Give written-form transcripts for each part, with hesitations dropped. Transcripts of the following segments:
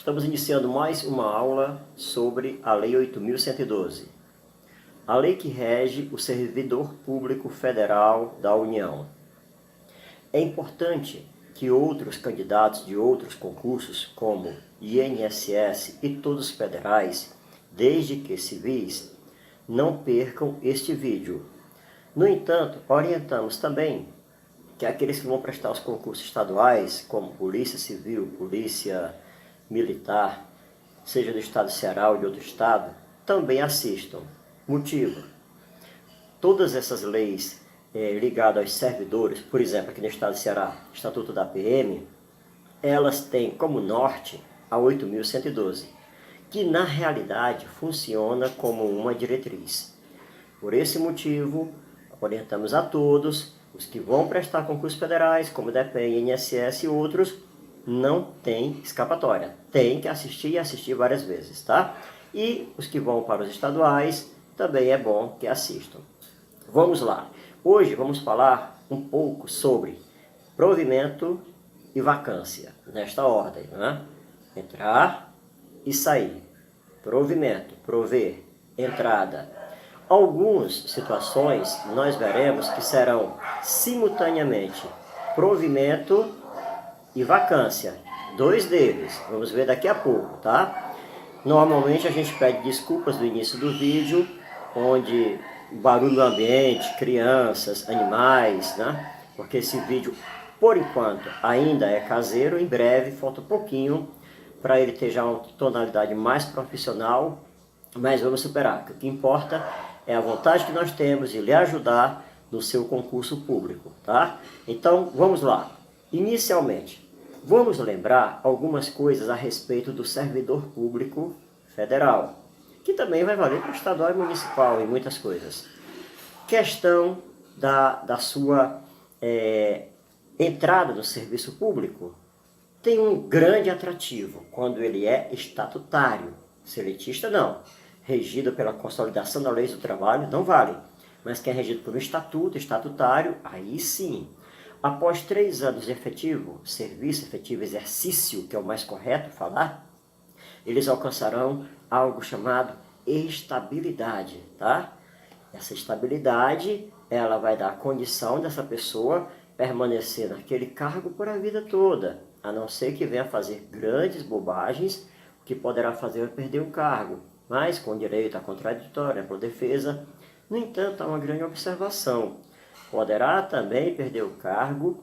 Estamos iniciando mais uma aula sobre a Lei 8.112, a lei que rege o servidor público federal da União. É importante que outros candidatos de outros concursos, como INSS e todos os federais, desde que civis, não percam este vídeo. No entanto, orientamos também que aqueles que vão prestar os concursos estaduais, como Polícia Civil, Polícia Militar, seja do estado de Ceará ou de outro estado, também assistam. Motivo: todas essas leis ligadas aos servidores, por exemplo, aqui no estado de Ceará, Estatuto da PM, elas têm como norte a 8.112, que na realidade funciona como uma diretriz. Por esse motivo, orientamos a todos, os que vão prestar concursos federais, como DEPEN, INSS e outros, não tem escapatória. Tem que assistir e assistir várias vezes, tá? E os que vão para os estaduais, também é bom que assistam. Vamos lá. Hoje vamos falar um pouco sobre provimento e vacância, nesta ordem, né? Entrar e sair. Provimento, prover, entrada. Algumas situações nós veremos que serão simultaneamente provimento e vacância. Dois deles, vamos ver daqui a pouco, tá? Normalmente a gente pede desculpas no início do vídeo, onde barulho no ambiente, crianças, animais, né? Porque esse vídeo, por enquanto, ainda é caseiro, em breve, falta um pouquinho para ele ter já uma tonalidade mais profissional, mas vamos superar. O que importa é a vontade que nós temos de lhe ajudar no seu concurso público, tá? Então, vamos lá. Inicialmente, vamos lembrar algumas coisas a respeito do servidor público federal, que também vai valer para o estadual e municipal e muitas coisas. Questão da sua entrada no serviço público tem um grande atrativo quando ele é estatutário. Seletista não. Regido pela consolidação da lei do trabalho, não vale. Mas quem é regido por um estatuto, estatutário, aí sim. Após 3 anos de efetivo, serviço, efetivo exercício, que é o mais correto falar, eles alcançarão algo chamado estabilidade, tá? Essa estabilidade, ela vai dar a condição dessa pessoa permanecer naquele cargo por a vida toda, a não ser que venha fazer grandes bobagens, que poderá fazer perder o cargo, mas com direito à contraditória, à defesa. No entanto, há uma grande observação. Poderá também perder o cargo,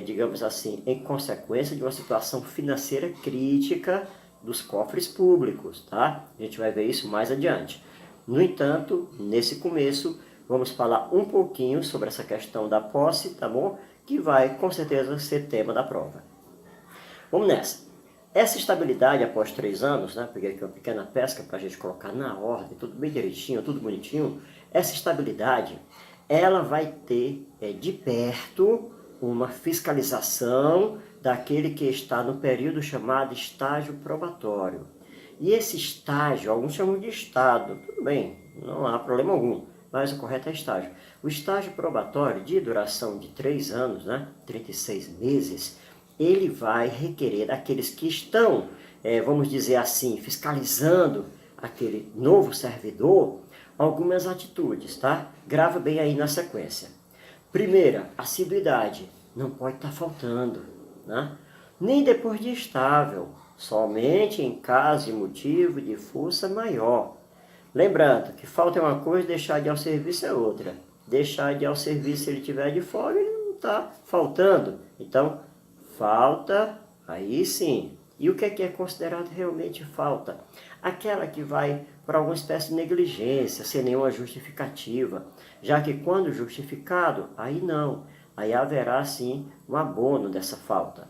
digamos assim, em consequência de uma situação financeira crítica dos cofres públicos, tá? A gente vai ver isso mais adiante. No entanto, nesse começo, vamos falar um pouquinho sobre essa questão da posse, tá bom? Que vai, com certeza, ser tema da prova. Vamos nessa. Essa estabilidade após 3 anos, né? Peguei aqui uma pequena pesca para a gente colocar na ordem, tudo bem direitinho, tudo bonitinho. Essa estabilidade, ela vai ter de perto uma fiscalização daquele que está no período chamado estágio probatório. E esse estágio, alguns chamam de estado, tudo bem, não há problema algum, mas o correto é estágio. O estágio probatório, de duração de 3 anos, né? 36 meses, ele vai requerer daqueles que estão, vamos dizer assim, fiscalizando aquele novo servidor, algumas atitudes, tá? Grava bem aí na sequência. Primeira, assiduidade. Não pode estar faltando, né? Nem depois de estável, somente em caso de motivo de força maior. Lembrando que falta é uma coisa, deixar de ir ao serviço é outra. Deixar de ir ao serviço, se ele tiver de folga, ele não está faltando. Então, falta, aí sim. E o que é considerado realmente falta? Aquela que vai por alguma espécie de negligência, sem nenhuma justificativa. Já que quando justificado, aí não. Aí haverá sim um abono dessa falta.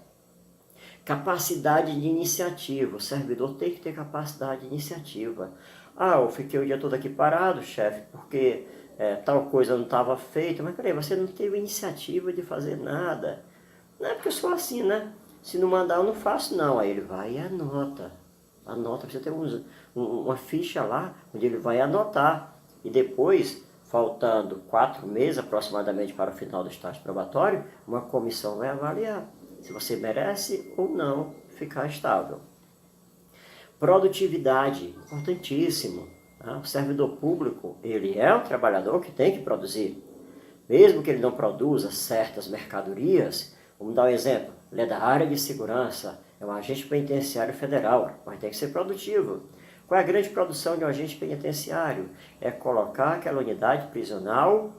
Capacidade de iniciativa. O servidor tem que ter capacidade de iniciativa. Ah, eu fiquei o dia todo aqui parado, chefe, porque tal coisa não estava feita. Mas peraí, você não teve iniciativa de fazer nada. Não é porque eu sou assim, né? Se não mandar, eu não faço, não. Aí ele vai e anota. Anota, você tem uma ficha lá, onde ele vai anotar. E depois, faltando 4 meses aproximadamente para o final do estágio probatório, uma comissão vai avaliar se você merece ou não ficar estável. Produtividade, importantíssimo. Tá? O servidor público, ele é um trabalhador que tem que produzir. Mesmo que ele não produza certas mercadorias, vamos dar um exemplo, ele é da área de segurança, é um agente penitenciário federal, mas tem que ser produtivo. Qual é a grande produção de um agente penitenciário? É colocar aquela unidade prisional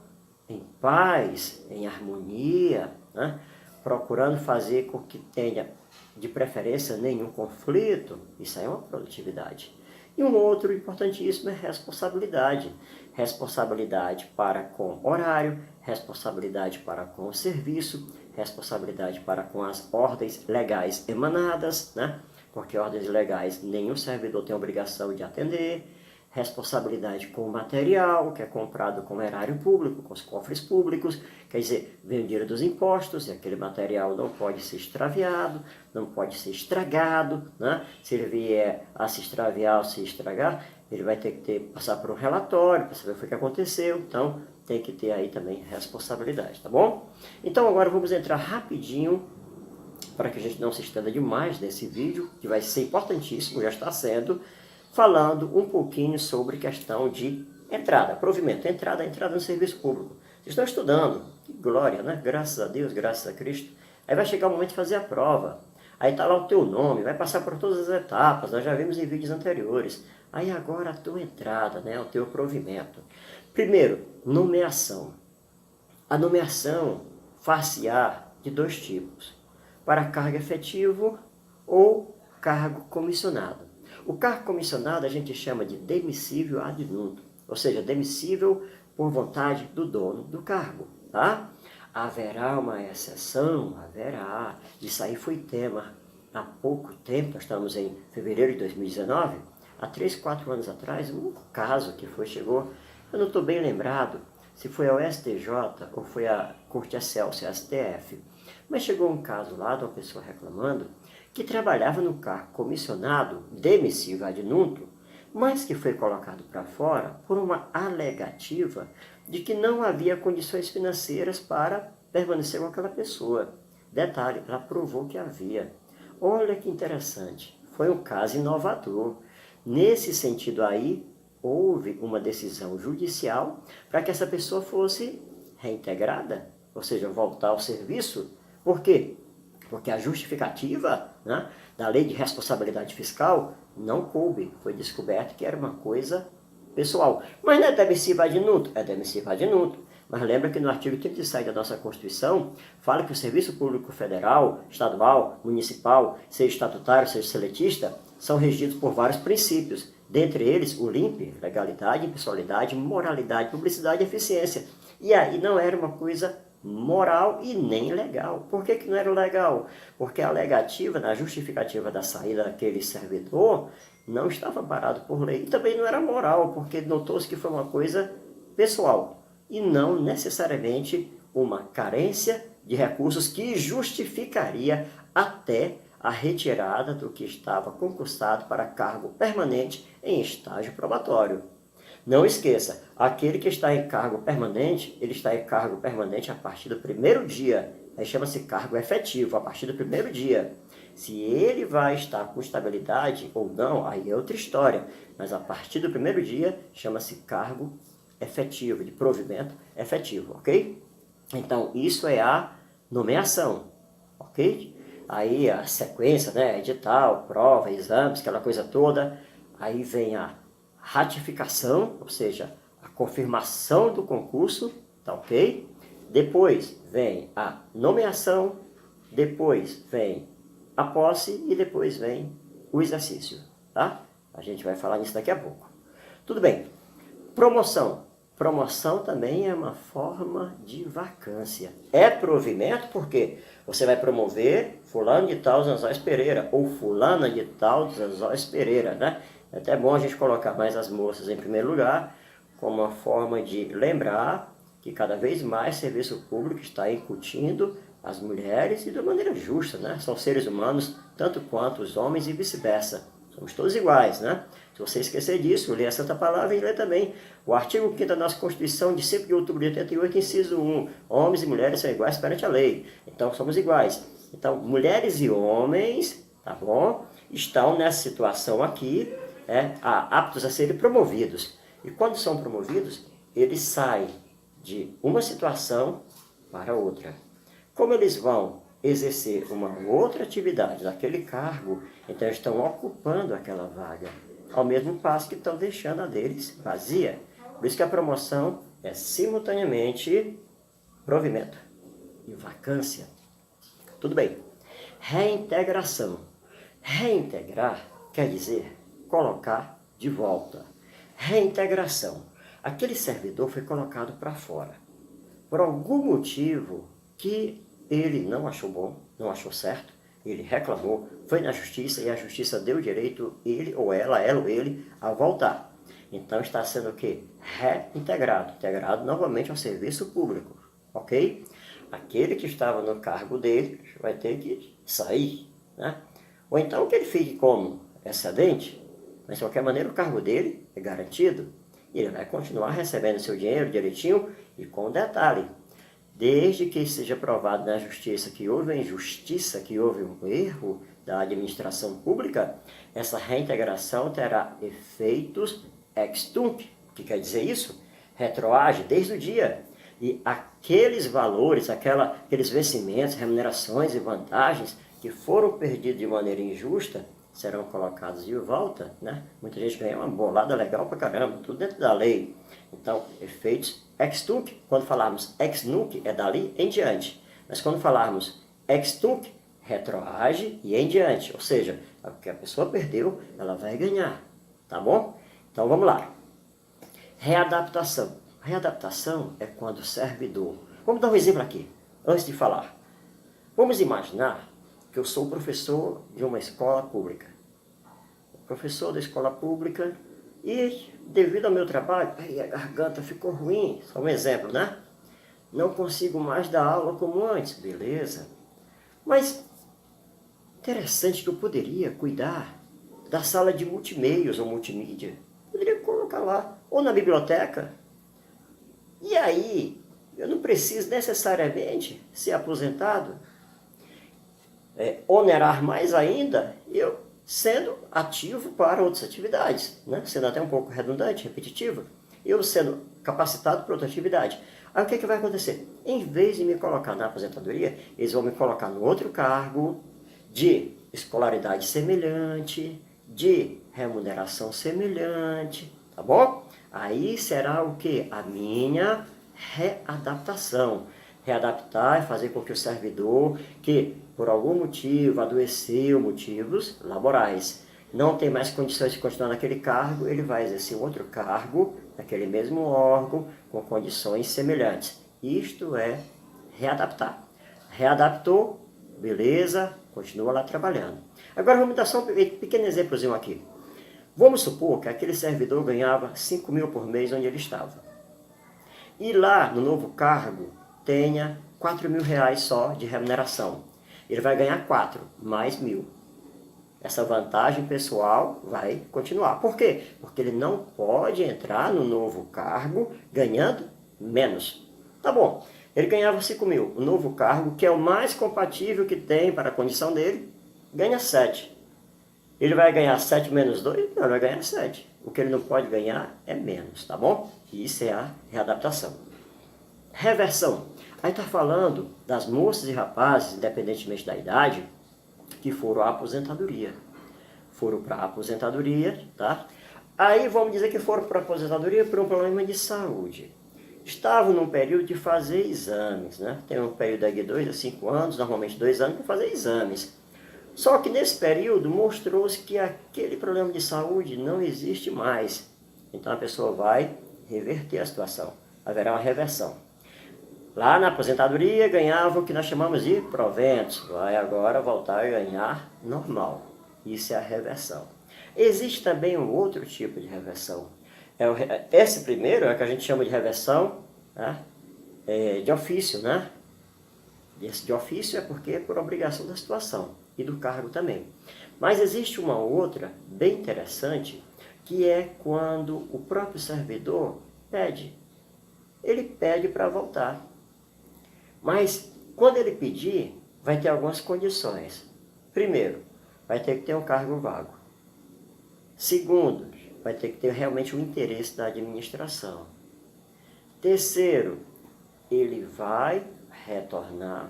em paz, em harmonia, né? Procurando fazer com que tenha, de preferência, nenhum conflito. Isso aí é uma produtividade. E um outro importantíssimo é responsabilidade. Responsabilidade para com horário, responsabilidade para com o serviço, responsabilidade para com as ordens legais emanadas, né? Porque ordens legais nenhum servidor tem obrigação de atender, responsabilidade com o material, que é comprado com o erário público, com os cofres públicos, quer dizer, vem o dinheiro dos impostos, e aquele material não pode ser extraviado, não pode ser estragado, né? Se ele vier a se extraviar ou se estragar, ele vai ter que passar por um relatório para saber o que aconteceu, então tem que ter aí também responsabilidade, tá bom? Então agora vamos entrar rapidinho, para que a gente não se estenda demais nesse vídeo, que vai ser importantíssimo, já está sendo, falando um pouquinho sobre questão de entrada, provimento, entrada no serviço público. Vocês estão estudando, que glória, né? Graças a Deus, graças a Cristo. Aí vai chegar o momento de fazer a prova. Aí está lá o teu nome, vai passar por todas as etapas, nós já vimos em vídeos anteriores. Aí agora a tua entrada, né? O teu provimento. Primeiro, nomeação. A nomeação far-se-á de dois tipos. Para cargo efetivo ou cargo comissionado. O cargo comissionado a gente chama de demissível ad nutum, ou seja, demissível por vontade do dono do cargo, tá? Haverá uma exceção? Haverá. Isso aí foi tema há pouco tempo, nós estamos em fevereiro de 2019, há 3, 4 anos atrás, um caso que chegou, eu não estou bem lembrado se foi ao STJ ou foi à Corte Excelsa, STF, mas chegou um caso lá de uma pessoa reclamando que trabalhava no cargo comissionado, demissível ad nutum, mas que foi colocado para fora por uma alegativa de que não havia condições financeiras para permanecer com aquela pessoa. Detalhe, ela provou que havia. Olha que interessante, foi um caso inovador. Nesse sentido aí, houve uma decisão judicial para que essa pessoa fosse reintegrada, ou seja, voltar ao serviço. Por quê? Porque a justificativa, né, da lei de responsabilidade fiscal não coube. Foi descoberto que era uma coisa pessoal. Mas não é demissível ad nutum? É demissível ad nutum. Mas lembra que no artigo 37 da nossa Constituição, fala que o Serviço Público Federal, Estadual, Municipal, seja estatutário, seja seletista, são regidos por vários princípios. Dentre eles, o LIMP, legalidade, impessoalidade, moralidade, publicidade e eficiência. E aí não era uma coisa moral e nem legal. Por que não era legal? Porque a alegativa, na justificativa da saída daquele servidor, não estava parado por lei. E também não era moral, porque notou-se que foi uma coisa pessoal e não necessariamente uma carência de recursos que justificaria até a retirada do que estava concursado para cargo permanente em estágio probatório. Não esqueça, aquele que está em cargo permanente, ele está em cargo permanente a partir do primeiro dia. Aí chama-se cargo efetivo, a partir do primeiro dia. Se ele vai estar com estabilidade ou não, aí é outra história. Mas a partir do primeiro dia, chama-se cargo efetivo, de provimento efetivo, ok? Então, isso é a nomeação, ok? Aí a sequência, né, edital, prova, exames, aquela coisa toda. Aí vem a ratificação, ou seja, a confirmação do concurso, tá ok? Depois vem a nomeação, depois vem a posse e depois vem o exercício, tá? A gente vai falar nisso daqui a pouco. Tudo bem. Promoção. Promoção também é uma forma de vacância. É provimento porque você vai promover fulano de tal Zanzóis Pereira ou fulana de tal Zanzóis Pereira, né? É até bom a gente colocar mais as moças em primeiro lugar, como uma forma de lembrar que cada vez mais serviço público está incutindo as mulheres e de maneira justa, né? São seres humanos tanto quanto os homens e vice-versa. Somos todos iguais, né? Se você esquecer disso, lê a Santa Palavra e lê também o artigo 5º da nossa Constituição, de 5 de outubro de 88, inciso 1. Homens e mulheres são iguais perante a lei. Então, somos iguais. Então, mulheres e homens, tá bom? estão nessa situação aqui, aptos a serem promovidos. E quando são promovidos, eles saem de uma situação para outra. Como eles vão exercer uma outra atividade daquele cargo, então eles estão ocupando aquela vaga, ao mesmo passo que estão deixando a deles vazia. Por isso que a promoção é simultaneamente provimento e vacância. Tudo bem. Reintegração. Reintegrar quer dizer colocar de volta. Reintegração. Aquele servidor foi colocado para fora. Por algum motivo que ele não achou bom, não achou certo, ele reclamou, foi na justiça e a justiça deu direito ele ou ela ou ele a voltar. Então está sendo o quê? Reintegrado, integrado novamente ao serviço público, ok? Aquele que estava no cargo dele vai ter que sair, né? Ou então que ele fique como excedente, mas de qualquer maneira o cargo dele é garantido e ele vai continuar recebendo seu dinheiro direitinho e com detalhe. Desde que seja provado na justiça que houve uma injustiça, que houve um erro da administração pública, essa reintegração terá efeitos ex tunc. O que quer dizer isso? Retroage desde o dia. E aqueles valores, aqueles vencimentos, remunerações e vantagens que foram perdidos de maneira injusta, serão colocados de volta, né? Muita gente ganha uma bolada legal pra caramba, tudo dentro da lei. Então, efeitos ex tunc, quando falarmos ex nunc, é dali em diante. Mas quando falarmos ex tunc, retroage e em diante. Ou seja, o que a pessoa perdeu, ela vai ganhar. Tá bom? Então, vamos lá. Readaptação. Readaptação é quando o servidor... Vamos dar um exemplo aqui, antes de falar. Vamos imaginar que eu sou professor de uma escola pública. Professor da escola pública e, devido ao meu trabalho, a garganta ficou ruim. Só um exemplo, né? Não consigo mais dar aula como antes. Beleza. Mas, interessante que eu poderia cuidar da sala de multimeios ou multimídia. Poderia colocar lá, ou na biblioteca. E aí, eu não preciso necessariamente ser aposentado. Onerar mais ainda, eu sendo ativo para outras atividades, né? Sendo até um pouco redundante, repetitivo, eu sendo capacitado para outra atividade. Aí o que vai acontecer? Em vez de me colocar na aposentadoria, eles vão me colocar no outro cargo de escolaridade semelhante, de remuneração semelhante, tá bom? Aí será o que? A minha readaptação. Readaptar é fazer com que o servidor, que por algum motivo adoeceu, motivos laborais, não tem mais condições de continuar naquele cargo, ele vai exercer um outro cargo, naquele mesmo órgão, com condições semelhantes. Isto é readaptar. Readaptou, beleza, continua lá trabalhando. Agora vamos dar só um pequeno exemplozinho aqui. Vamos supor que aquele servidor ganhava 5 mil por mês onde ele estava. E lá no novo cargo tenha 4 mil reais só de remuneração. Ele vai ganhar 4, mais 1.000. Essa vantagem pessoal vai continuar. Por quê? Porque ele não pode entrar no novo cargo ganhando menos. Tá bom, ele ganhava 5 mil. O novo cargo, que é o mais compatível que tem para a condição dele, ganha 7. Ele vai ganhar 7 menos 2? Não, ele vai ganhar 7. O que ele não pode ganhar é menos, tá bom? Isso é a readaptação. Reversão. Aí está falando das moças e rapazes, independentemente da idade, que foram à aposentadoria. Foram para a aposentadoria, tá? Aí vamos dizer que foram para a aposentadoria por um problema de saúde. Estavam num período de fazer exames, né? Tem um período de 2 a 5 anos, normalmente 2 anos, para fazer exames. Só que nesse período mostrou-se que aquele problema de saúde não existe mais. Então a pessoa vai reverter a situação. Haverá uma reversão. Lá na aposentadoria ganhava o que nós chamamos de proventos. Vai agora voltar a ganhar normal. Isso é a reversão. Existe também um outro tipo de reversão. Esse primeiro é o que a gente chama de reversão, né? De ofício, né? Esse de ofício é porque é por obrigação da situação e do cargo também. Mas existe uma outra bem interessante, que é quando o próprio servidor pede. Ele pede para voltar. Mas quando ele pedir, vai ter algumas condições. Primeiro, vai ter que ter um cargo vago. Segundo, vai ter que ter realmente o interesse da administração. Terceiro, ele vai retornar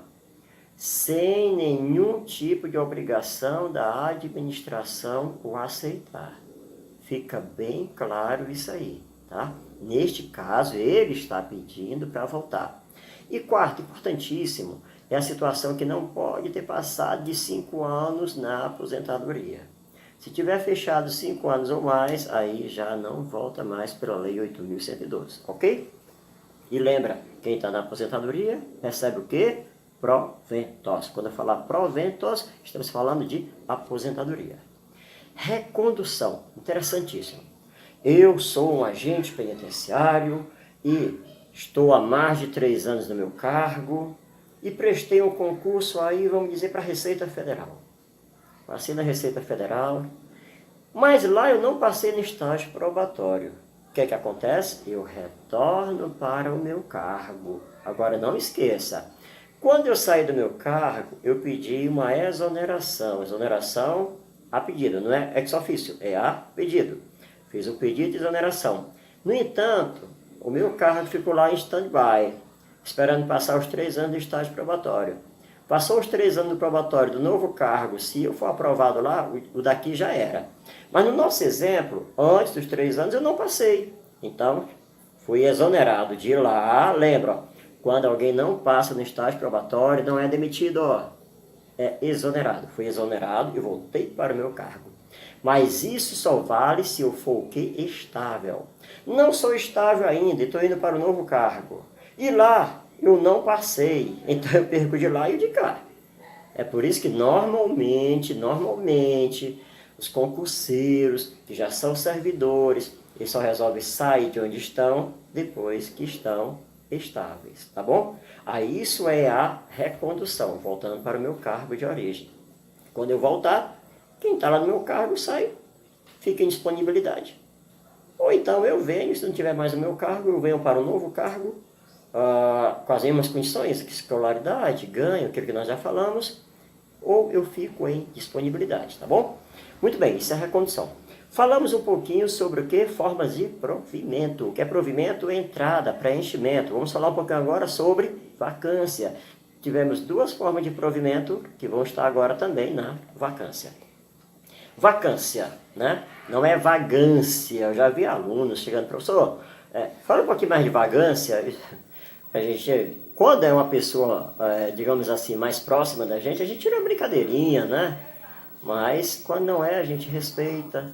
sem nenhum tipo de obrigação da administração o aceitar. Fica bem claro isso aí, tá? Neste caso, ele está pedindo para voltar. E quarto, importantíssimo, é a situação que não pode ter passado de 5 anos na aposentadoria. Se tiver fechado 5 anos ou mais, aí já não volta mais pela Lei 8.112, ok? E lembra, quem está na aposentadoria recebe o quê? Proventos. Quando eu falar proventos, estamos falando de aposentadoria. Recondução, interessantíssimo. Eu sou um agente penitenciário e estou há mais de 3 anos no meu cargo e prestei um concurso aí, vamos dizer, para a Receita Federal. Passei na Receita Federal, mas lá eu não passei no estágio probatório. O que é que acontece? Eu retorno para o meu cargo. Agora não esqueça, quando eu saí do meu cargo, eu pedi uma exoneração. Exoneração a pedido, não é ex officio, é a pedido. Fiz um pedido de exoneração. No entanto, o meu cargo ficou lá em stand-by, esperando passar os 3 anos de estágio probatório. Passou os 3 anos do probatório do novo cargo, se eu for aprovado lá, o daqui já era. Mas no nosso exemplo, antes dos 3 anos eu não passei. Então, fui exonerado de lá. Lembra, ó, quando alguém não passa no estágio probatório, não é demitido, ó, é exonerado. Fui exonerado e voltei para o meu cargo. Mas isso só vale se eu for o quê? Estável. Não sou estável ainda e estou indo para o novo cargo. E lá eu não passei, então eu perco de lá e de cá. É por isso que normalmente, os concurseiros, que já são servidores, eles só resolvem sair de onde estão depois que estão estáveis, tá bom? Aí isso é a recondução, voltando para o meu cargo de origem. Quando eu voltar, quem está lá no meu cargo sai, fica em disponibilidade. Ou então eu venho, se não tiver mais o meu cargo, eu venho para um novo cargo, com as mesmas condições, escolaridade, ganho, aquilo que nós já falamos, ou eu fico em disponibilidade, tá bom? Muito bem, isso é a recondução. Falamos um pouquinho sobre o que? Formas de provimento. O que é provimento? Entrada, preenchimento. Vamos falar um pouquinho agora sobre vacância. Tivemos 2 formas de provimento que vão estar agora também na vacância. Vacância, né? Não é vagância. Eu já vi alunos chegando, professor, fala um pouquinho mais de vagância. A gente, quando é uma pessoa, digamos assim, mais próxima da gente, a gente tira uma brincadeirinha, né? Mas quando não é, a gente respeita.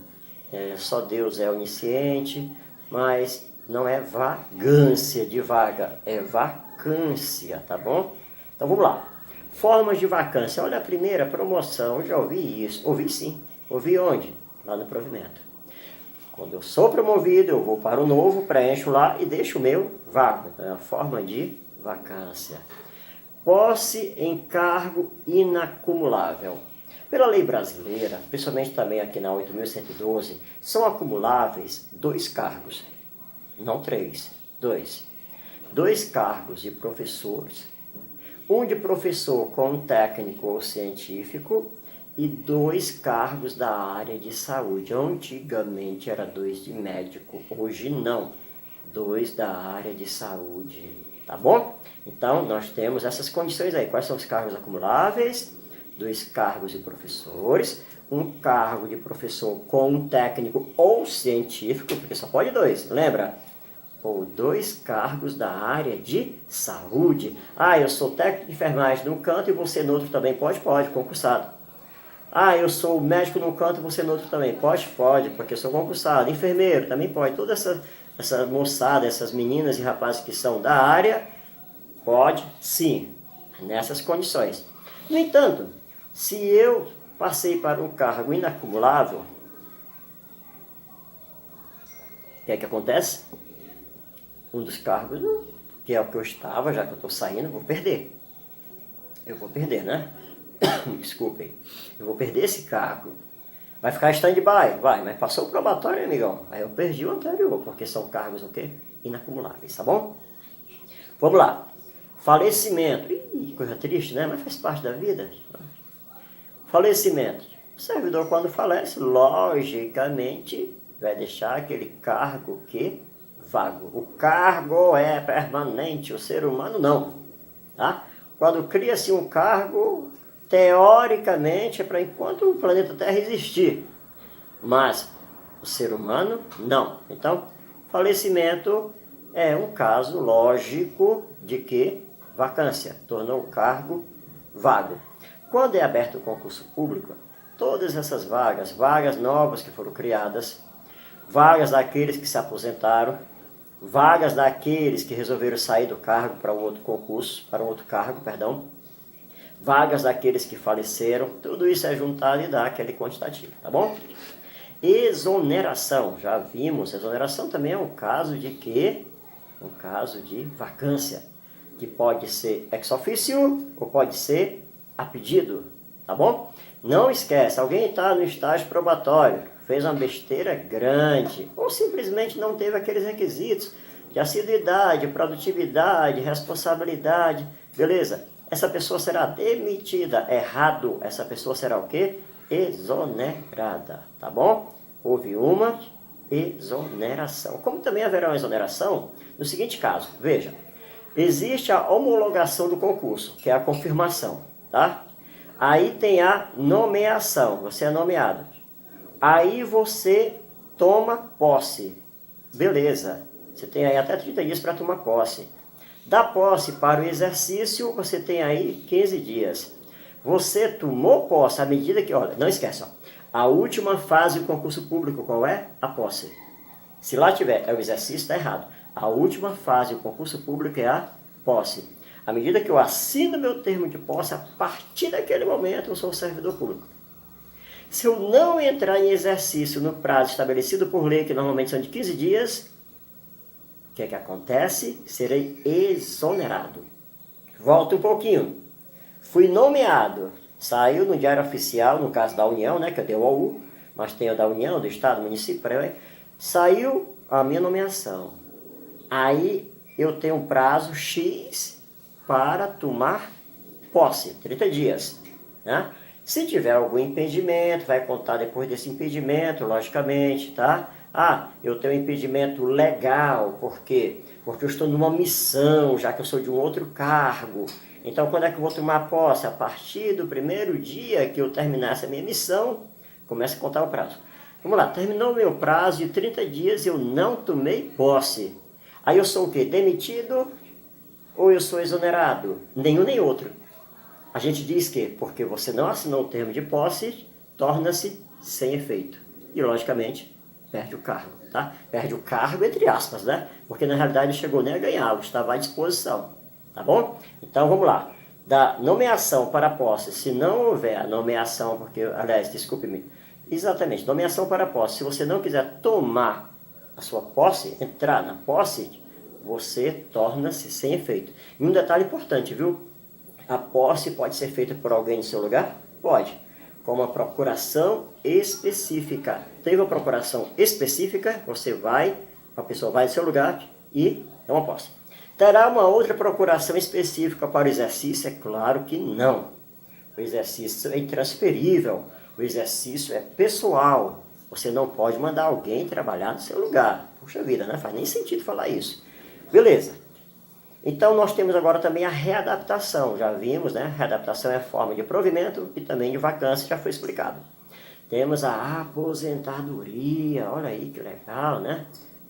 Só Deus é onisciente, mas não é vagância de vaga, é vacância, tá bom? Então vamos lá. Formas de vacância. Olha a primeira, promoção. Já ouvi isso. Ouvi sim. Ouvi onde? Lá no provimento. Quando eu sou promovido, eu vou para o novo, preencho lá e deixo o meu vago. Então é a forma de vacância. Posse em cargo inacumulável. Pela lei brasileira, principalmente também aqui na 8.112, são acumuláveis 2 cargos, não 3, 2. 2 cargos de professores, um de professor como técnico ou científico e 2 cargos da área de saúde. Antigamente era 2 de médico, hoje não, 2 da área de saúde, tá bom? Então nós temos essas condições aí. Quais são os cargos acumuláveis? 2 cargos de professores, um cargo de professor com um técnico ou científico, porque só pode 2, lembra? Ou 2 cargos da área de saúde. Eu sou técnico de enfermagem num canto e você no outro também. Pode, concursado. Eu sou médico num canto e você no outro também. Pode, porque eu sou concursado. Enfermeiro também pode. Toda essa moçada, essas meninas e rapazes que são da área, pode sim, nessas condições. No entanto, se eu passei para um cargo inacumulável, o que é que acontece? Um dos cargos, que é o que eu estava, já que eu estou saindo, vou perder. Eu vou perder, né? Desculpem. Eu vou perder esse cargo. Vai ficar stand-by? Vai, mas passou o probatório, amigão. Aí eu perdi o anterior, porque são cargos o quê? Inacumuláveis, tá bom? Vamos lá. Falecimento. Ih, coisa triste, né? Mas faz parte da vida. Falecimento. O servidor, quando falece, logicamente, vai deixar aquele cargo que vago. O cargo é permanente, o ser humano não. Tá? Quando cria-se um cargo, teoricamente é para enquanto o planeta Terra existir. Mas o ser humano não. Então, falecimento é um caso lógico de que vacância tornou o cargo vago. Quando é aberto o concurso público, todas essas vagas, vagas novas que foram criadas, vagas daqueles que se aposentaram, vagas daqueles que resolveram sair do cargo para um outro concurso, para um outro cargo, perdão, vagas daqueles que faleceram, tudo isso é juntado e dá aquele quantitativo, tá bom? Exoneração, já vimos, exoneração também é um caso de quê? Um caso de vacância, que pode ser ex officio ou pode ser a pedido, tá bom? Não esquece, alguém está no estágio probatório, fez uma besteira grande, ou simplesmente não teve aqueles requisitos de assiduidade, produtividade, responsabilidade, beleza? Essa pessoa será demitida, errado, essa pessoa será o quê? Exonerada, tá bom? Houve uma exoneração. Como também haverá uma exoneração no seguinte caso, veja, existe a homologação do concurso, que é a confirmação, tá? Aí tem a nomeação, você é nomeado. Aí você toma posse, beleza, você tem aí até 30 dias para tomar posse. Da posse para o exercício, você tem aí 15 dias. Você tomou posse à medida que, olha, não esquece, ó, a última fase do concurso público, qual é? A posse. Se lá tiver, é o exercício, está errado. A última fase do concurso público é a posse. À medida que eu assino meu termo de posse, a partir daquele momento eu sou servidor público. Se eu não entrar em exercício no prazo estabelecido por lei, que normalmente são de 15 dias, o que é que acontece? Serei exonerado. Volta um pouquinho. Fui nomeado. Saiu no Diário Oficial, no caso da União, né, que eu dei o OU, mas tem o da União, do Estado, do município, saiu a minha nomeação. Aí eu tenho um prazo X para tomar posse, 30 dias. Né? Se tiver algum impedimento, vai contar depois desse impedimento, logicamente, tá? Ah, eu tenho um impedimento legal, por quê? Porque eu estou numa missão, já que eu sou de um outro cargo. Então, quando é que eu vou tomar posse? A partir do primeiro dia que eu terminar essa minha missão, começa a contar o prazo. Vamos lá, terminou o meu prazo de 30 dias e eu não tomei posse. Aí eu sou o quê? Demitido ou eu sou exonerado? Nenhum nem outro. A gente diz que, porque você não assinou o termo de posse, torna-se sem efeito. E, logicamente, perde o cargo, tá? Perde o cargo, entre aspas, né? Porque, na realidade, não chegou nem a ganhá-lo, estava à disposição, tá bom? Então, vamos lá. Da nomeação para a posse, se não houver a nomeação, porque, aliás, desculpe-me, exatamente, nomeação para a posse, se você não quiser tomar a sua posse, entrar na posse, você torna-se sem efeito. E um detalhe importante, viu? A posse pode ser feita por alguém no seu lugar? Pode. Com uma procuração específica. Teve uma procuração específica, você vai, a pessoa vai no seu lugar e é uma posse. Terá uma outra procuração específica para o exercício? É claro que não. O exercício é intransferível. O exercício é pessoal. Você não pode mandar alguém trabalhar no seu lugar. Puxa vida, né? Faz nem sentido falar isso. Beleza. Então, nós temos agora também a readaptação, já vimos, né? Readaptação é forma de provimento e também de vacância, já foi explicado. Temos a aposentadoria, olha aí que legal, né?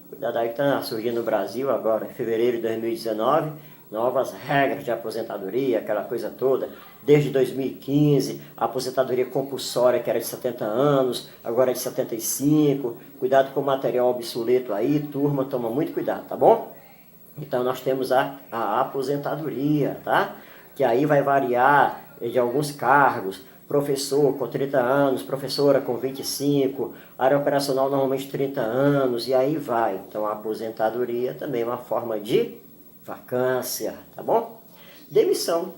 Cuidado aí que está surgindo no Brasil agora, em fevereiro de 2019, novas regras de aposentadoria, aquela coisa toda. Desde 2015, a aposentadoria compulsória, que era de 70 anos, agora é de 75. Cuidado com o material obsoleto aí, turma, toma muito cuidado, tá bom? Então, nós temos a aposentadoria, tá? Que aí vai variar de alguns cargos. Professor com 30 anos, professora com 25, área operacional normalmente 30 anos, e aí vai. Então, a aposentadoria também é uma forma de vacância, tá bom? Demissão.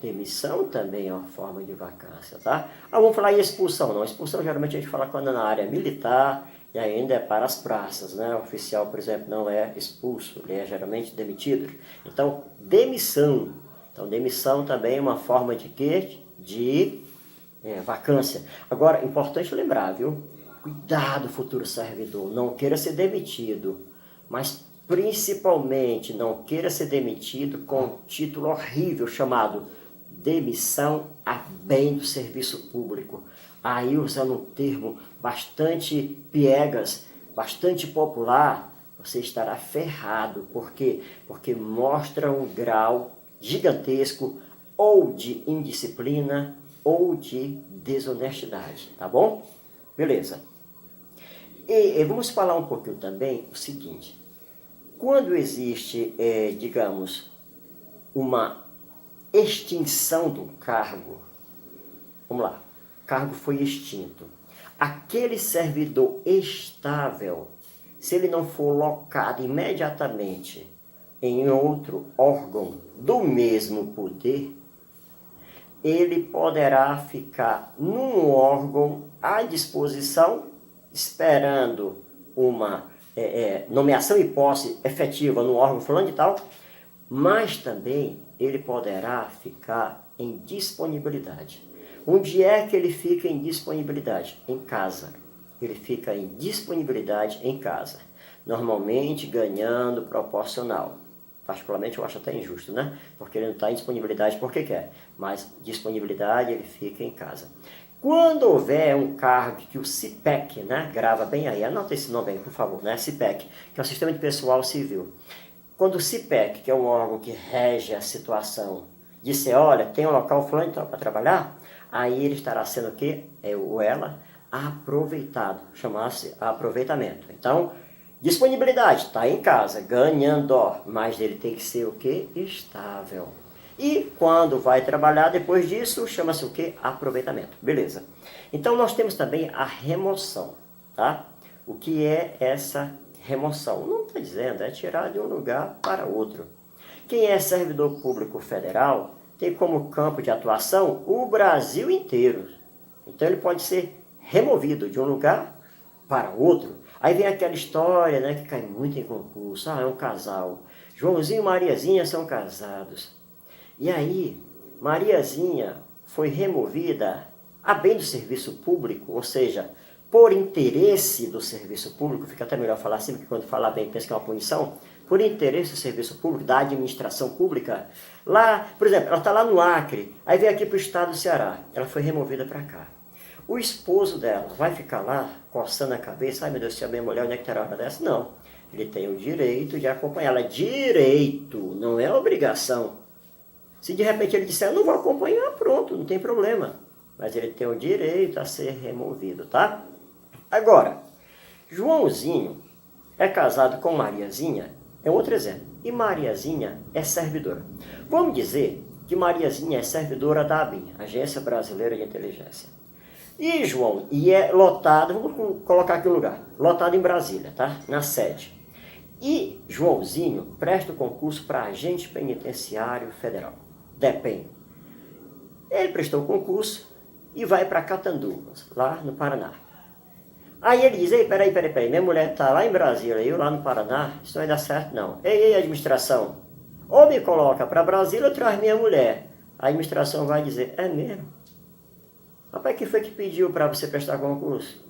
Demissão também é uma forma de vacância, tá? Ah, vamos falar em expulsão. Não, expulsão geralmente a gente fala quando é na área militar, e ainda é para as praças, né? O oficial, por exemplo, não é expulso, ele é geralmente demitido. Então, demissão. Então, demissão também é uma forma de quê? De vacância. Agora, importante lembrar, viu? Cuidado, futuro servidor, não queira ser demitido, mas principalmente não queira ser demitido com um título horrível chamado demissão a bem do serviço público. Aí, usando um termo bastante piegas, bastante popular, você estará ferrado. Por quê? Porque mostra um grau gigantesco ou de indisciplina ou de desonestidade, tá bom? Beleza. E vamos falar um pouquinho também o seguinte. Quando existe, digamos, uma extinção do cargo, vamos lá, o cargo foi extinto. Aquele servidor estável, se ele não for locado imediatamente em outro órgão do mesmo poder, ele poderá ficar num órgão à disposição, esperando uma nomeação e posse efetiva no órgão fulano de tal, mas também ele poderá ficar em disponibilidade. Onde é que ele fica em disponibilidade? Em casa. Ele fica em disponibilidade em casa. Normalmente ganhando proporcional. Particularmente eu acho até injusto, né? Porque ele não está em disponibilidade porque quer. Mas disponibilidade ele fica em casa. Quando houver um cargo que o CIPEC, né? Grava bem aí, anota esse nome aí, por favor, né? CIPEC, que é o Sistema de Pessoal Civil. Quando o CIPEC, que é um órgão que rege a situação, disser, olha, tem um local fulano para trabalhar, aí ele estará sendo o quê? Ou ela, aproveitado. Chama-se aproveitamento. Então, disponibilidade, está em casa, ganhando, mas ele tem que ser o quê? Estável. E quando vai trabalhar depois disso, chama-se o quê? Aproveitamento. Beleza. Então, nós temos também a remoção, tá? O que é essa remoção? Não está dizendo, é tirar de um lugar para outro. Quem é servidor público federal tem como campo de atuação o Brasil inteiro. Então, ele pode ser removido de um lugar para outro. Aí vem aquela história, né, que cai muito em concurso. É um casal. Joãozinho e Mariazinha são casados. E aí, Mariazinha foi removida a bem do serviço público, ou seja, por interesse do serviço público, fica até melhor falar assim, porque quando falar bem pensa que é uma punição, por interesse do serviço público, da administração pública. Lá, por exemplo, ela está lá no Acre, aí veio aqui para o estado do Ceará, ela foi removida para cá. O esposo dela vai ficar lá, coçando a cabeça, ai meu Deus do céu, minha mulher, onde é que terá hora dessa? Não, ele tem o direito de acompanhá-la. Direito, não é obrigação. Se de repente ele disser, eu não vou acompanhar, pronto, não tem problema. Mas ele tem o direito a ser removido, tá? Agora, Joãozinho é casado com Mariazinha, é outro exemplo. E Mariazinha é servidora. Vamos dizer que Mariazinha é servidora da ABIN, Agência Brasileira de Inteligência. E João, e é lotado, vamos colocar aqui o lugar, lotado em Brasília, tá? Na sede. E Joãozinho presta o concurso para agente penitenciário federal, DEPEN. Ele prestou o concurso e vai para Catanduvas, lá no Paraná. Aí ele diz, ei, peraí, minha mulher está lá em Brasília, eu lá no Paraná, isso não vai dar certo não. Ei, administração, ou me coloca para Brasília ou traz minha mulher. A administração vai dizer, é mesmo? Rapaz, quem foi que pediu para você prestar concurso?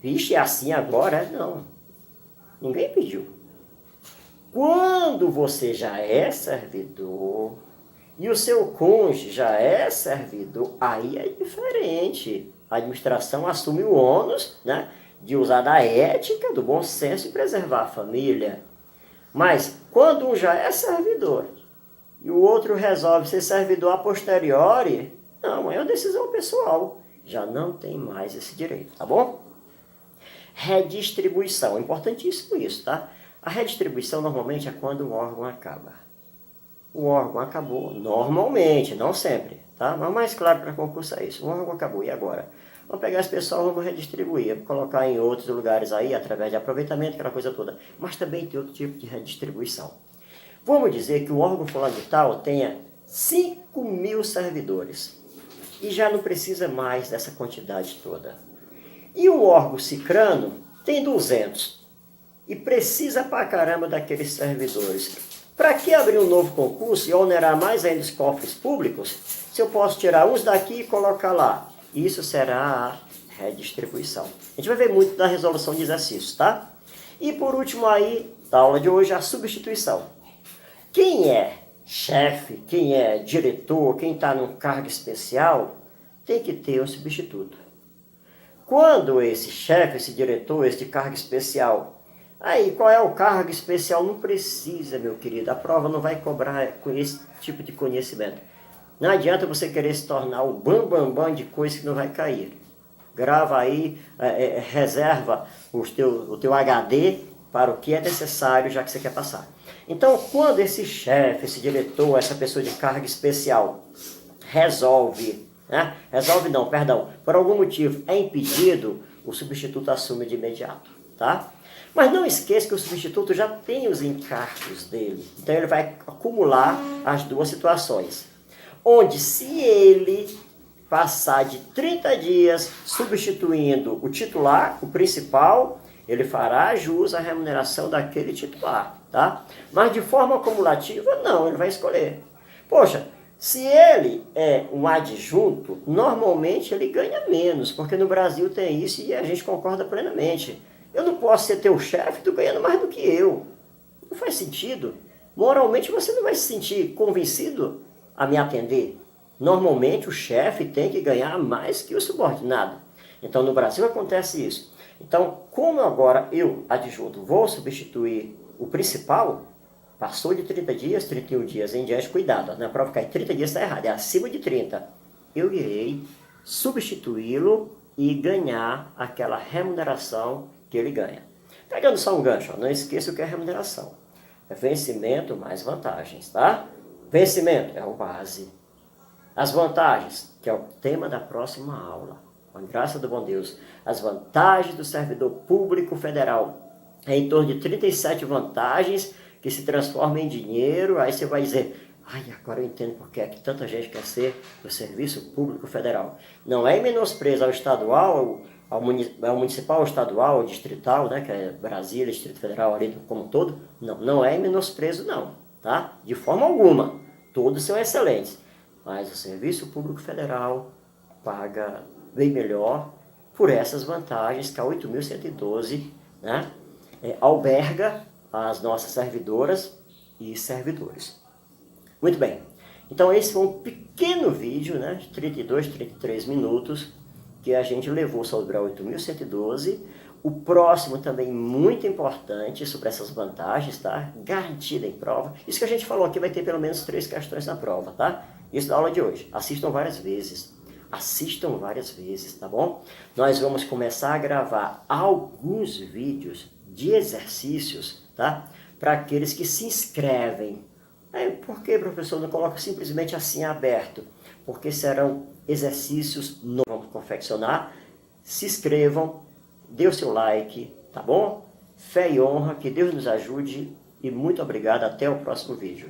Vixe, é assim agora? Não. Ninguém pediu. Quando você já é servidor e o seu cônjuge já é servidor, aí é diferente. A administração assume o ônus, né, de usar da ética, do bom senso e preservar a família. Mas quando um já é servidor e o outro resolve ser servidor a posteriori, não, é uma decisão pessoal. Já não tem mais esse direito, tá bom? Redistribuição, é importantíssimo isso, tá? A redistribuição normalmente é quando o órgão acaba. O órgão acabou, normalmente, não sempre, tá? Mas mais claro para concurso é isso, o órgão acabou, e agora? Vamos pegar esse pessoal, vamos redistribuir, colocar em outros lugares aí, através de aproveitamento, aquela coisa toda. Mas também tem outro tipo de redistribuição. Vamos dizer que o órgão fulano de tal tenha 5.000 servidores. E já não precisa mais dessa quantidade toda. E o órgão cicrano tem 200. E precisa pra caramba daqueles servidores. Para que abrir um novo concurso e onerar mais ainda os cofres públicos, se eu posso tirar uns daqui e colocar lá? Isso será a redistribuição. A gente vai ver muito da resolução de exercícios, tá? E por último aí, da aula de hoje, a substituição. Quem é chefe, quem é diretor, quem está num cargo especial, tem que ter um substituto. Quando esse chefe, esse diretor, esse de cargo especial, aí qual é o cargo especial? Não precisa, meu querido, a prova não vai cobrar com esse tipo de conhecimento. Não adianta você querer se tornar o bam de coisa que não vai cair. Grava aí, reserva o teu HD para o que é necessário, já que você quer passar. Então, quando esse chefe, esse diretor, essa pessoa de cargo especial resolve, né? Resolve não, perdão, por algum motivo é impedido, o substituto assume de imediato, tá? Mas não esqueça que o substituto já tem os encargos dele. Então ele vai acumular as duas situações. Onde se ele passar de 30 dias substituindo o titular, o principal, ele fará jus à remuneração daquele titular, tá? Mas de forma acumulativa, não, ele vai escolher. Poxa, se ele é um adjunto, normalmente ele ganha menos, porque no Brasil tem isso e a gente concorda plenamente. Eu não posso ser teu chefe, tu ganhando mais do que eu. Não faz sentido. Moralmente você não vai se sentir convencido a me atender. Normalmente o chefe tem que ganhar mais que o subordinado. Então no Brasil acontece isso. Então, como agora eu, adjunto, vou substituir o principal, passou de 30 dias, 31 dias em diante, cuidado, na prova cai 30 dias está errado, é acima de 30. Eu irei substituí-lo e ganhar aquela remuneração que ele ganha. Pegando só um gancho, não esqueça o que é remuneração. É vencimento mais vantagens, tá? Vencimento é o base. As vantagens, que é o tema da próxima aula. Com a graça do bom Deus. As vantagens do servidor público federal. É em torno de 37 vantagens que se transformam em dinheiro. Aí você vai dizer, ai, agora eu entendo porque é que tanta gente quer ser do serviço público federal. Não é em menosprezo ao estadual, ao municipal, ao estadual, ao distrital, né, que é Brasília, Distrito Federal, ali como um todo. Não, não é em menosprezo não, tá? De forma alguma. Todos são excelentes. Mas o Serviço Público Federal paga bem melhor por essas vantagens que a 8.112, né, alberga as nossas servidoras e servidores. Muito bem. Então esse foi um pequeno vídeo, né, de 32, 33 minutos, que a gente levou sobre a 8.112. O próximo também muito importante sobre essas vantagens, tá? Garantida em prova. Isso que a gente falou aqui vai ter pelo menos 3 questões na prova, tá? Isso da aula de hoje. Assistam várias vezes. Assistam várias vezes, tá bom? Nós vamos começar a gravar alguns vídeos de exercícios, tá? Para aqueles que se inscrevem. Por que, professor, não coloca simplesmente assim aberto? Porque serão exercícios novos. Vamos confeccionar. Se inscrevam, dê o seu like, tá bom? Fé e honra, que Deus nos ajude e muito obrigado. Até o próximo vídeo.